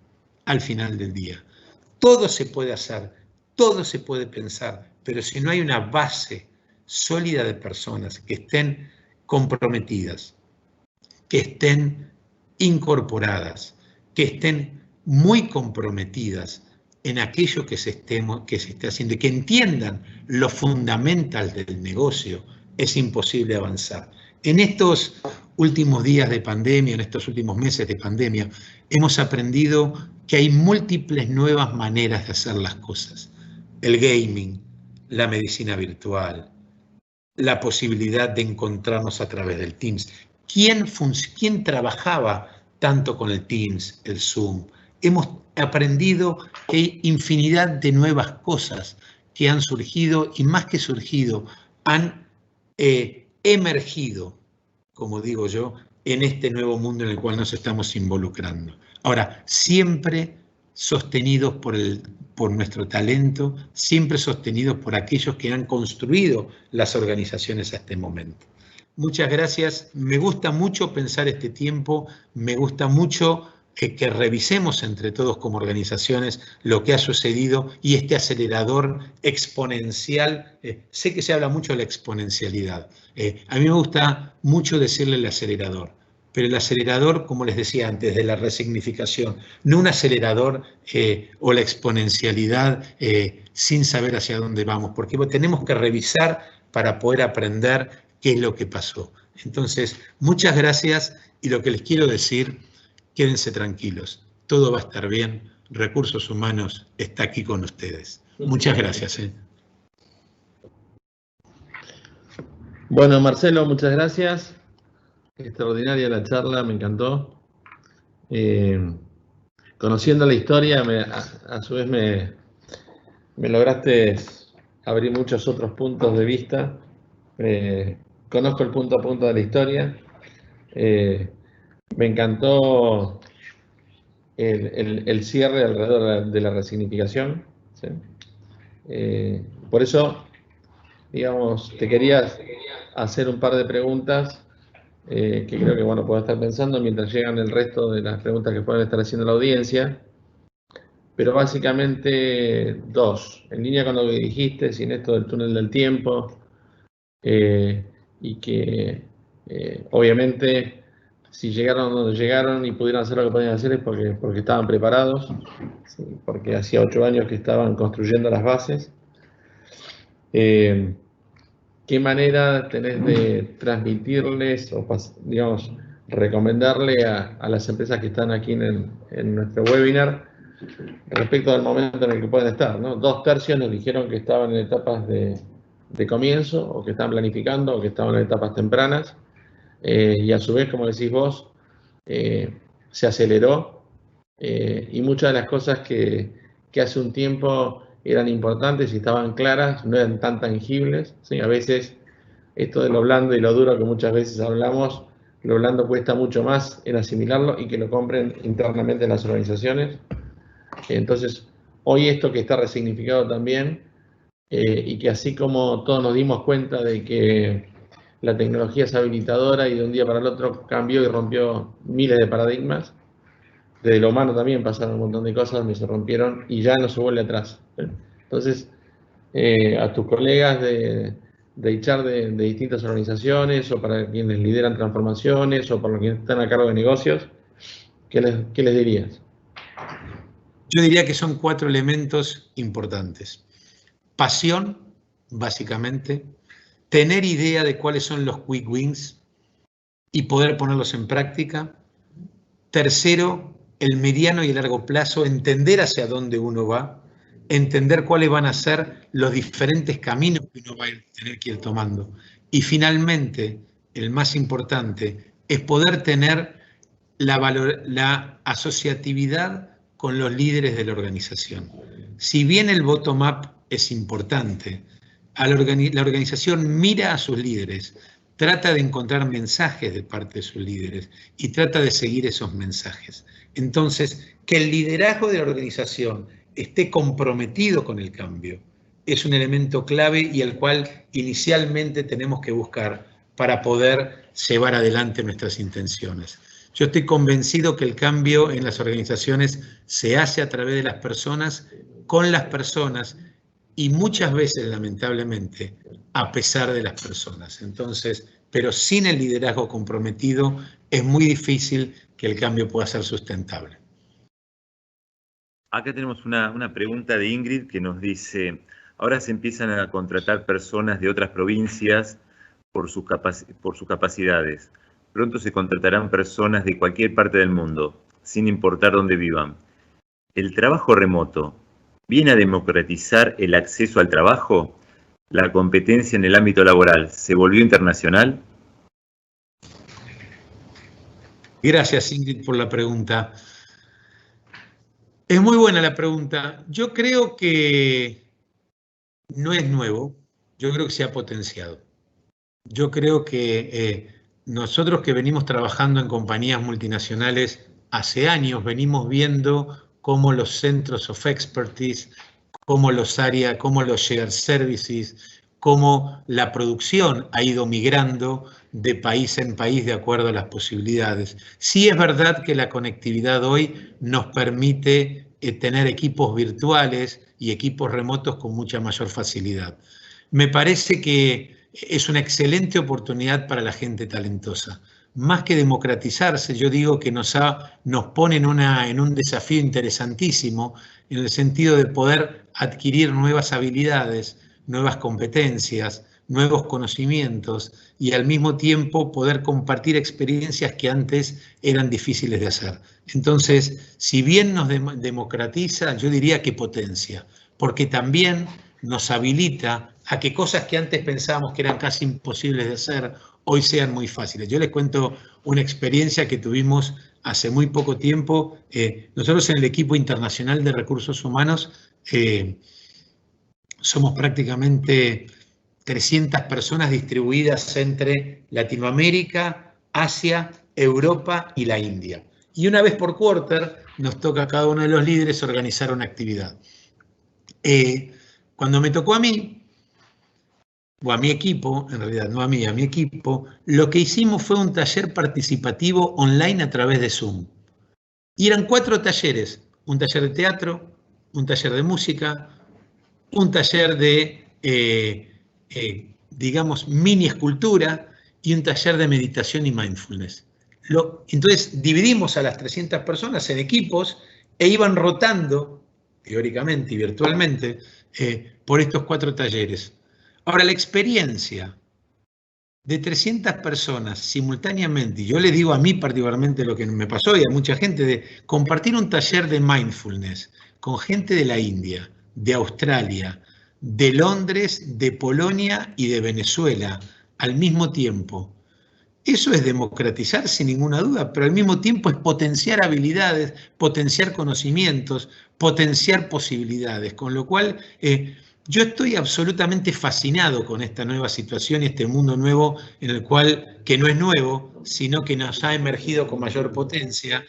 todo se puede hacer, todo se puede pensar, pero si no hay una base sólida de personas que estén comprometidas, que estén incorporadas, que estén muy comprometidas en aquello que se esté haciendo y que entiendan lo fundamental del negocio, es imposible avanzar. En estos últimos días de pandemia, en estos últimos meses de pandemia, hemos aprendido que hay múltiples nuevas maneras de hacer las cosas. El gaming, la medicina virtual, la posibilidad de encontrarnos a través del Teams. ¿Quién trabajaba tanto con el Teams, el Zoom? Hemos aprendido que hay infinidad de nuevas cosas que han surgido y más que surgido, han emergido, como digo yo, en este nuevo mundo en el cual nos estamos involucrando. Ahora, siempre sostenidos por nuestro talento, siempre sostenidos por aquellos que han construido las organizaciones a este momento. Muchas gracias. Me gusta mucho pensar este tiempo, me gusta mucho que revisemos entre todos como organizaciones lo que ha sucedido y este acelerador exponencial. Sé que se habla mucho de la exponencialidad. A mí me gusta mucho decirle el acelerador, pero el acelerador, como les decía antes, de la resignificación, no un acelerador o la exponencialidad sin saber hacia dónde vamos, porque tenemos que revisar para poder aprender qué es lo que pasó. Entonces, muchas gracias, y lo que les quiero decir, quédense tranquilos, todo va a estar bien, Recursos Humanos está aquí con ustedes. Muchas gracias. Bueno, Marcelo, muchas gracias. Extraordinaria la charla, me encantó. Conociendo la historia, a su vez me lograste abrir muchos otros puntos de vista. Conozco el punto a punto de la historia. Me encantó el cierre alrededor de la resignificación. ¿Sí? Por eso, digamos, te quería hacer un par de preguntas que creo que bueno, puedo estar pensando mientras llegan el resto de las preguntas que pueden estar haciendo la audiencia. Pero básicamente dos, en línea con lo que dijiste, sin esto del túnel del tiempo, y que obviamente si llegaron donde llegaron y pudieron hacer lo que podían hacer es porque estaban preparados, ¿sí? Porque hacía 8 años que estaban construyendo las bases. ¿Qué manera tenés de transmitirles o, digamos, recomendarle a las empresas que están aquí en nuestro webinar respecto al momento en el que pueden estar, ¿no? 2/3 nos dijeron que estaban en etapas de comienzo, o que estaban planificando, o que estaban en etapas tempranas, y a su vez, como decís vos, se aceleró, y muchas de las cosas que hace un tiempo eran importantes y estaban claras, no eran tan tangibles, ¿sí? A veces esto de lo blando y lo duro que muchas veces hablamos, lo blando cuesta mucho más en asimilarlo y que lo compren internamente en las organizaciones. Entonces, hoy esto que está resignificado también, y que así como todos nos dimos cuenta de que la tecnología es habilitadora y de un día para el otro cambió y rompió miles de paradigmas, desde lo humano también pasaron un montón de cosas donde se rompieron y ya no se vuelve atrás. Entonces, a tus colegas de HR de distintas organizaciones, o para quienes lideran transformaciones, o para quienes están a cargo de negocios, ¿qué les dirías? Yo diría que son 4 elementos importantes. Pasión, básicamente, tener idea de cuáles son los quick wins y poder ponerlos en práctica. Tercero, el mediano y el largo plazo, entender hacia dónde uno va, entender cuáles van a ser los diferentes caminos que uno va a tener que ir tomando. Y finalmente, el más importante, es poder tener la asociatividad con los líderes de la organización. Si bien el bottom-up es importante, la organización mira a sus líderes, trata de encontrar mensajes de parte de sus líderes y trata de seguir esos mensajes. Entonces, que el liderazgo de la organización esté comprometido con el cambio es un elemento clave y el cual inicialmente tenemos que buscar para poder llevar adelante nuestras intenciones. Yo estoy convencido que el cambio en las organizaciones se hace a través de las personas, con las personas, y muchas veces, lamentablemente, a pesar de las personas. Entonces, pero sin el liderazgo comprometido, es muy difícil que el cambio pueda ser sustentable. Acá tenemos una pregunta de Ingrid que nos dice: ahora se empiezan a contratar personas de otras provincias por sus capacidades. Pronto se contratarán personas de cualquier parte del mundo, sin importar dónde vivan. ¿El trabajo remoto viene a democratizar el acceso al trabajo? ¿La competencia en el ámbito laboral se volvió internacional? Gracias, Ingrid, por la pregunta. Es muy buena la pregunta. Yo creo que no es nuevo, yo creo que se ha potenciado. Yo creo que nosotros que venimos trabajando en compañías multinacionales hace años, venimos viendo cómo los centros of expertise, cómo los shared services, cómo la producción ha ido migrando de país en país de acuerdo a las posibilidades. Sí es verdad que la conectividad hoy nos permite tener equipos virtuales y equipos remotos con mucha mayor facilidad. Me parece que es una excelente oportunidad para la gente talentosa. Más que democratizarse, yo digo que nos pone en un desafío interesantísimo, en el sentido de poder adquirir nuevas habilidades, nuevas competencias, nuevos conocimientos y al mismo tiempo poder compartir experiencias que antes eran difíciles de hacer. Entonces, si bien nos democratiza, yo diría que potencia, porque también nos habilita a que cosas que antes pensábamos que eran casi imposibles de hacer, hoy sean muy fáciles. Yo les cuento una experiencia que tuvimos hace muy poco tiempo. Nosotros en el equipo internacional de recursos humanos somos prácticamente 300 personas distribuidas entre Latinoamérica, Asia, Europa y la India. Y una vez por quarter nos toca a cada uno de los líderes organizar una actividad. Cuando me tocó a mí, o a mi equipo, en realidad no a mí, a mi equipo, lo que hicimos fue un taller participativo online a través de Zoom. Y eran 4 talleres, un taller de teatro, un taller de música, un taller de, digamos, mini escultura y un taller de meditación y mindfulness. Entonces dividimos a las 300 personas en equipos e iban rotando, teóricamente y virtualmente, por estos 4 talleres. Ahora, la experiencia de 300 personas simultáneamente, y yo les digo a mí particularmente lo que me pasó y a mucha gente, de compartir un taller de mindfulness con gente de la India, de Australia, de Londres, de Polonia y de Venezuela al mismo tiempo. Eso es democratizar sin ninguna duda, pero al mismo tiempo es potenciar habilidades, potenciar conocimientos, potenciar posibilidades, con lo cual yo estoy absolutamente fascinado con esta nueva situación y este mundo nuevo en el cual, que no es nuevo, sino que nos ha emergido con mayor potencia,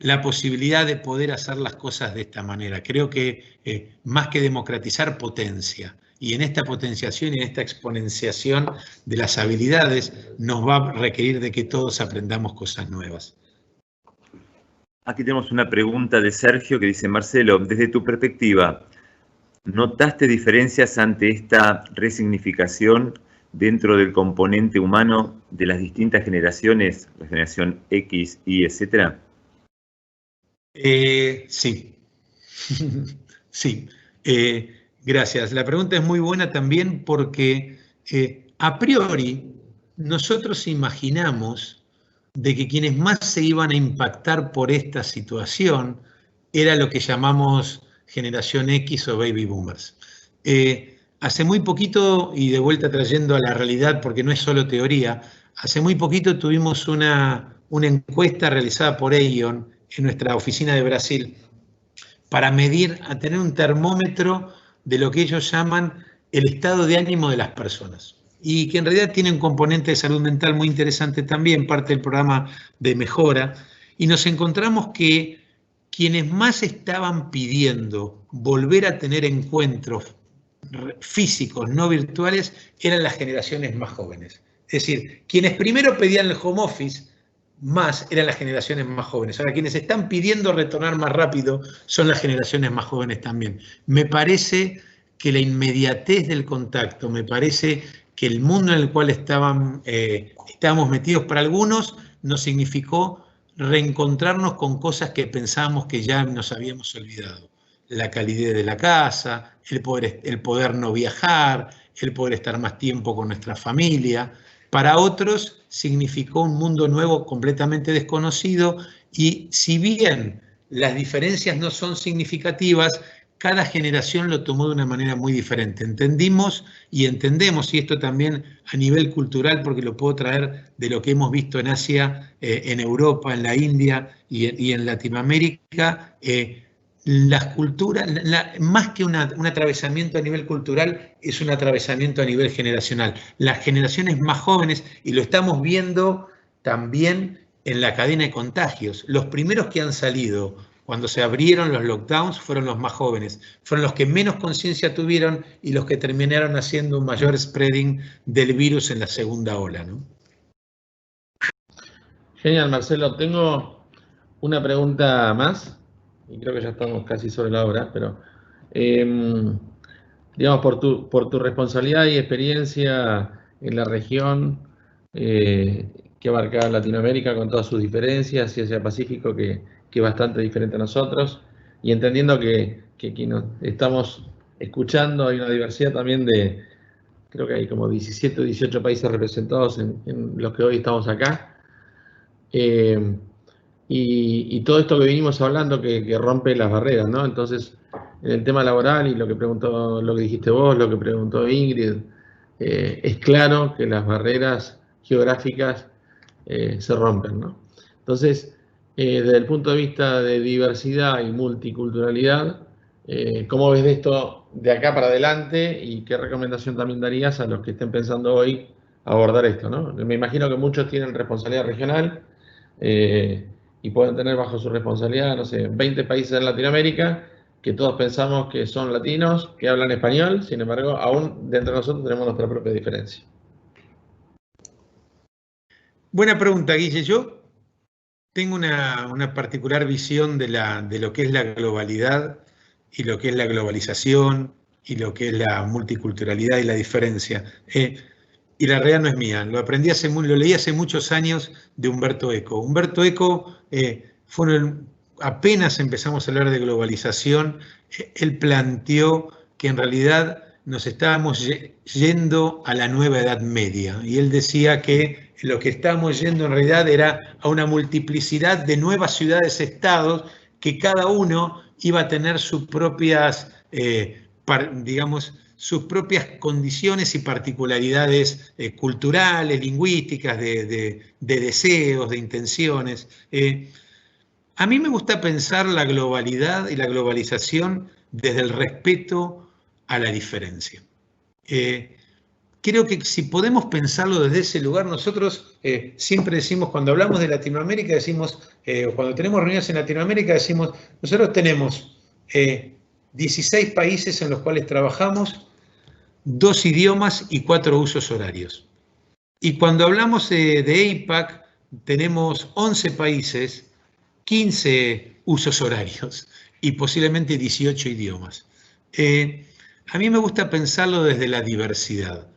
la posibilidad de poder hacer las cosas de esta manera. Creo que más que democratizar, potencia. Y en esta potenciación y en esta exponenciación de las habilidades nos va a requerir de que todos aprendamos cosas nuevas. Aquí tenemos una pregunta de Sergio que dice: Marcelo, desde tu perspectiva, ¿notaste diferencias ante esta resignificación dentro del componente humano de las distintas generaciones, la generación X, Y, etcétera? Sí. Sí. Gracias. La pregunta es muy buena también porque a priori nosotros imaginamos de que quienes más se iban a impactar por esta situación era lo que llamamos generación X o baby boomers. Hace muy poquito, y de vuelta trayendo a la realidad porque no es solo teoría, hace muy poquito tuvimos una encuesta realizada por Aon en nuestra oficina de Brasil para medir, a tener un termómetro de lo que ellos llaman el estado de ánimo de las personas. Y que en realidad tiene un componente de salud mental muy interesante también, parte del programa de mejora. Y nos encontramos que quienes más estaban pidiendo volver a tener encuentros físicos, no virtuales, eran las generaciones más jóvenes. Es decir, quienes primero pedían el home office, más eran las generaciones más jóvenes. Ahora, quienes están pidiendo retornar más rápido son las generaciones más jóvenes también. Me parece que la inmediatez del contacto, me parece que el mundo en el cual estábamos metidos para algunos nos significó reencontrarnos con cosas que pensábamos que ya nos habíamos olvidado. La calidez de la casa, el poder no viajar, el poder estar más tiempo con nuestra familia. Para otros significó un mundo nuevo completamente desconocido y si bien las diferencias no son significativas, cada generación lo tomó de una manera muy diferente. Entendimos y entendemos, y esto también a nivel cultural, porque lo puedo traer de lo que hemos visto en Asia, en Europa, en la India y en Latinoamérica, las culturas, más que un atravesamiento a nivel cultural, es un atravesamiento a nivel generacional. Las generaciones más jóvenes, y lo estamos viendo también en la cadena de contagios, los primeros que han salido cuando se abrieron los lockdowns fueron los más jóvenes, fueron los que menos conciencia tuvieron y los que terminaron haciendo un mayor spreading del virus en la segunda ola, ¿no? Genial, Marcelo. Tengo una pregunta más, y creo que ya estamos casi sobre la hora, pero digamos, por tu responsabilidad y experiencia en la región que abarca Latinoamérica con todas sus diferencias y Asia Pacífico que es bastante diferente a nosotros, y entendiendo que quien nos estamos escuchando hay una diversidad también creo que hay como 17 o 18 países representados en los que hoy estamos acá. Eh, y todo esto que vinimos hablando que rompe las barreras, ¿no? Entonces, en el tema laboral y lo que dijiste vos, lo que preguntó Ingrid, es claro que las barreras geográficas se rompen, ¿no? Entonces, desde el punto de vista de diversidad y multiculturalidad, ¿cómo ves de esto de acá para adelante y qué recomendación también darías a los que estén pensando hoy abordar esto, ¿no? Me imagino que muchos tienen responsabilidad regional y pueden tener bajo su responsabilidad, no sé, 20 países en Latinoamérica que todos pensamos que son latinos, que hablan español, sin embargo, aún dentro de nosotros tenemos nuestra propia diferencia. Buena pregunta, Guille. Yo tengo una particular visión de lo que es la globalidad y lo que es la globalización y lo que es la multiculturalidad y la diferencia. Y la realidad no es mía, lo leí hace muchos años de Umberto Eco. Umberto Eco, apenas empezamos a hablar de globalización, él planteó que en realidad nos estábamos yendo a la nueva Edad Media. Y él decía que lo que estábamos yendo en realidad era a una multiplicidad de nuevas ciudades-estados que cada uno iba a tener sus propias, sus propias condiciones y particularidades culturales, lingüísticas, de deseos, de intenciones. A mí me gusta pensar la globalidad y la globalización desde el respeto a la diferencia. Creo que si podemos pensarlo desde ese lugar, nosotros siempre decimos, cuando hablamos de Latinoamérica, decimos, cuando tenemos reuniones en Latinoamérica, decimos, nosotros tenemos 16 países en los cuales trabajamos, 2 idiomas y 4 usos horarios. Y cuando hablamos de APAC, tenemos 11 países, 15 usos horarios y posiblemente 18 idiomas. A mí me gusta pensarlo desde la diversidad.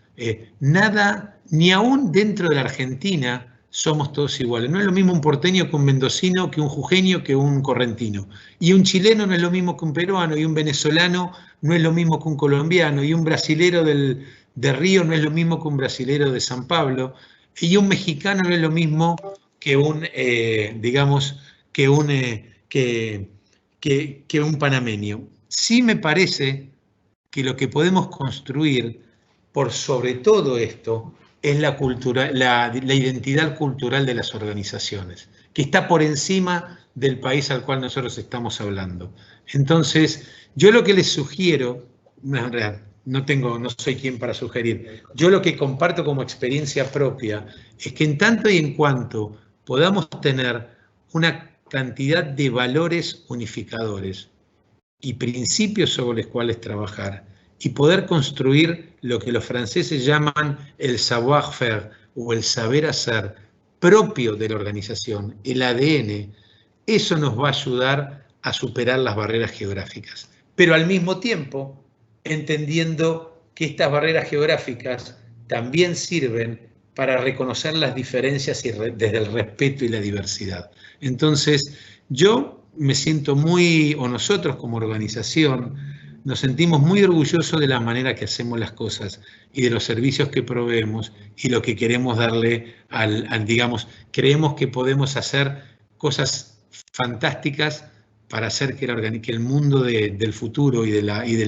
Nada, ni aún dentro de la Argentina, somos todos iguales. No es lo mismo un porteño que un mendocino, que un jujeño, que un correntino. Y un chileno no es lo mismo que un peruano, y un venezolano no es lo mismo que un colombiano, y un brasilero de Río no es lo mismo que un brasilero de San Pablo, y un mexicano no es lo mismo que un, que un panameño. Sí me parece que lo que podemos construir por sobre todo esto es la identidad cultural de las organizaciones, que está por encima del país al cual nosotros estamos hablando. Entonces, yo lo que les sugiero, no soy quien para sugerir, yo lo que comparto como experiencia propia es que en tanto y en cuanto podamos tener una cantidad de valores unificadores y principios sobre los cuales trabajar y poder construir lo que los franceses llaman el savoir-faire o el saber hacer propio de la organización, el ADN, eso nos va a ayudar a superar las barreras geográficas. Pero al mismo tiempo, entendiendo que estas barreras geográficas también sirven para reconocer las diferencias desde el respeto y la diversidad. Entonces, yo me siento o nosotros como organización, nos sentimos muy orgullosos de la manera que hacemos las cosas y de los servicios que proveemos y lo que queremos darle digamos, creemos que podemos hacer cosas fantásticas para hacer que el mundo del futuro y de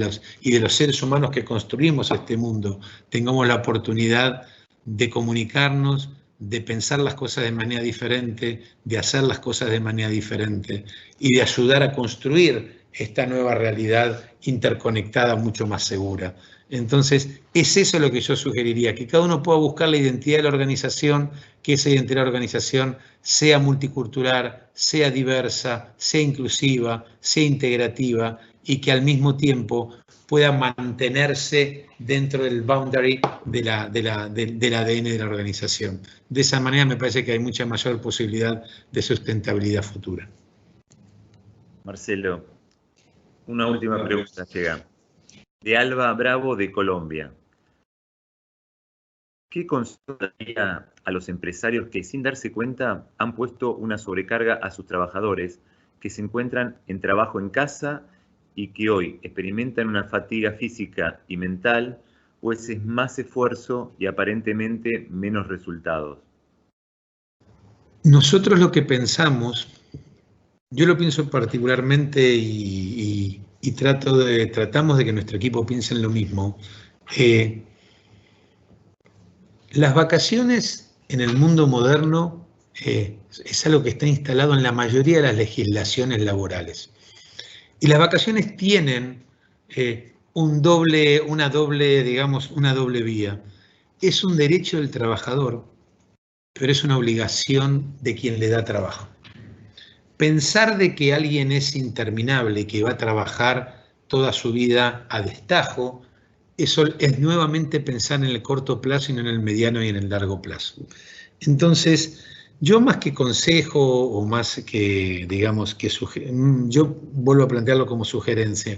los seres humanos que construimos este mundo tengamos la oportunidad de comunicarnos, de pensar las cosas de manera diferente, de hacer las cosas de manera diferente y de ayudar a construir esta nueva realidad interconectada, mucho más segura. Entonces, es eso lo que yo sugeriría, que cada uno pueda buscar la identidad de la organización, que esa identidad de la organización sea multicultural, sea diversa, sea inclusiva, sea integrativa y que al mismo tiempo pueda mantenerse dentro del boundary del ADN de la organización. De esa manera me parece que hay mucha mayor posibilidad de sustentabilidad futura. Marcelo, una última pregunta llega. de Alba Bravo de Colombia. ¿Qué consejo daría a los empresarios que sin darse cuenta han puesto una sobrecarga a sus trabajadores que se encuentran en trabajo en casa y que hoy experimentan una fatiga física y mental, pues es más esfuerzo y aparentemente menos resultados? Nosotros lo que pensamos, yo lo pienso particularmente y tratamos de que nuestro equipo piense en lo mismo. Las vacaciones en el mundo moderno es algo que está instalado en la mayoría de las legislaciones laborales. Y las vacaciones tienen una doble vía. Es un derecho del trabajador, pero es una obligación de quien le da trabajo. Pensar de que alguien es interminable, que va a trabajar toda su vida a destajo, eso es nuevamente pensar en el corto plazo y no en el mediano y en el largo plazo. Entonces, yo más que consejo o más que, digamos, yo vuelvo a plantearlo como sugerencia.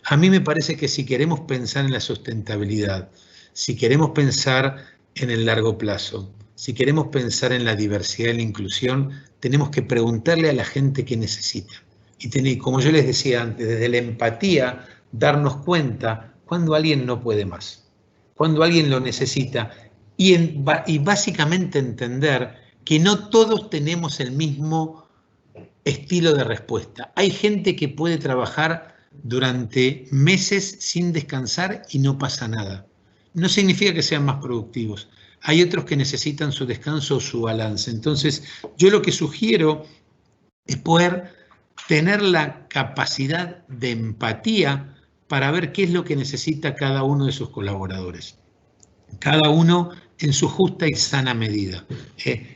A mí me parece que si queremos pensar en la sustentabilidad, si queremos pensar en el largo plazo, si queremos pensar en la diversidad y la inclusión, tenemos que preguntarle a la gente qué necesita. Y como yo les decía antes, desde la empatía, darnos cuenta cuando alguien no puede más, cuando alguien lo necesita, y básicamente entender que no todos tenemos el mismo estilo de respuesta. Hay gente que puede trabajar durante meses sin descansar y no pasa nada. No significa que sean más productivos. Hay otros que necesitan su descanso o su balance. Entonces, yo lo que sugiero es poder tener la capacidad de empatía para ver qué es lo que necesita cada uno de sus colaboradores. Cada uno en su justa y sana medida.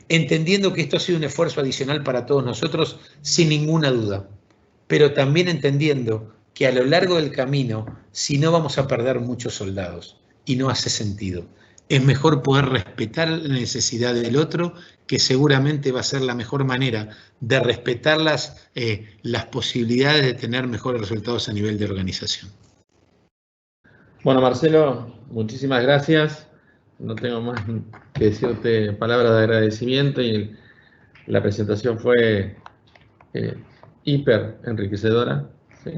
Entendiendo que esto ha sido un esfuerzo adicional para todos nosotros, sin ninguna duda. Pero también entendiendo que a lo largo del camino, si no, vamos a perder muchos soldados. Y no hace sentido. Es mejor poder respetar la necesidad del otro, que seguramente va a ser la mejor manera de respetar las posibilidades de tener mejores resultados a nivel de organización. Bueno, Marcelo, muchísimas gracias. No tengo más que decirte palabras de agradecimiento y la presentación fue hiper enriquecedora. ¿Sí?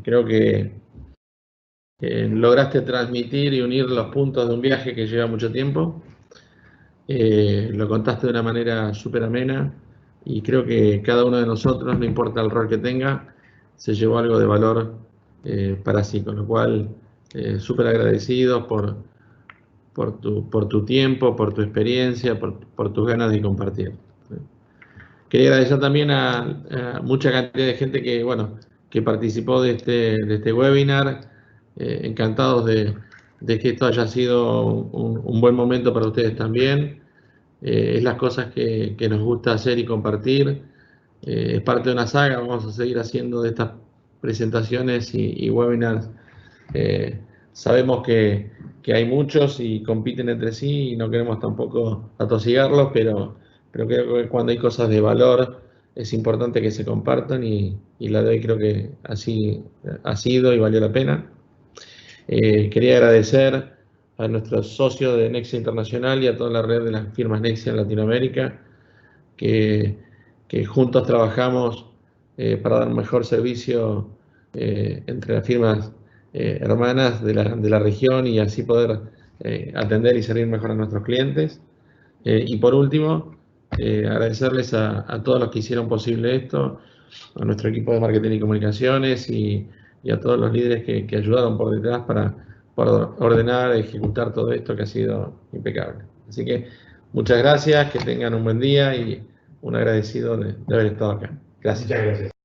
Creo que lograste transmitir y unir los puntos de un viaje que lleva mucho tiempo. Lo contaste de una manera súper amena y creo que cada uno de nosotros, no importa el rol que tenga, se llevó algo de valor para sí, con lo cual súper agradecido por tu tiempo, por tu experiencia, por tus ganas de compartir. Quería agradecer también a mucha cantidad de gente que participó de este webinar. Encantados de que esto haya sido un buen momento para ustedes también. Es las cosas que nos gusta hacer y compartir. Es parte de una saga, vamos a seguir haciendo de estas presentaciones y webinars. Sabemos que hay muchos y compiten entre sí y no queremos tampoco atosigarlos, pero creo que cuando hay cosas de valor es importante que se compartan y la de hoy creo que así ha sido y valió la pena. Quería agradecer a nuestros socios de Nexia Internacional y a toda la red de las firmas Nexia en Latinoamérica, que juntos trabajamos para dar un mejor servicio entre las firmas hermanas de la región y así poder atender y servir mejor a nuestros clientes. Y por último, agradecerles a todos los que hicieron posible esto, a nuestro equipo de marketing y comunicaciones y a todos los líderes que ayudaron por detrás para ordenar, ejecutar todo esto que ha sido impecable. Así que muchas gracias, que tengan un buen día y un agradecido de haber estado acá. Gracias. Muchas gracias.